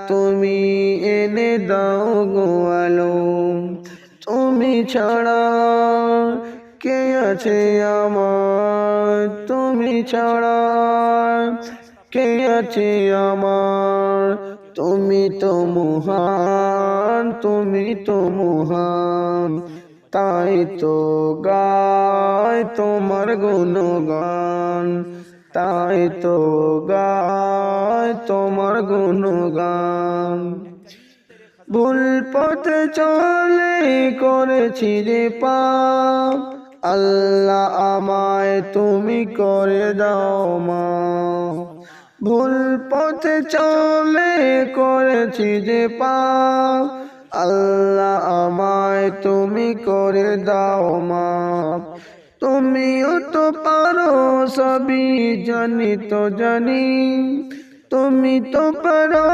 তুমি এনে দাও গো আলো, তুমি ছাড়া কে আছে আমার, তুমি ছাড়া কে আছে আমার, তুমি তো মহান, তুমি তো মহান, তাই তো গায় তোমার গুণগান, তাই তো গায় তোমার গুণগান। ভুল পথে চলে করেছি রে পাপ, আল্লাহ আমায় তুমি করে দাও মাফ। ভুল পথে চলে করেছি যে পাপ, আল্লাহ আমায় তুমি করে দাও মাফ। তুমিও তো পারো সবই জানি তো জানি, তুমি তো পারো।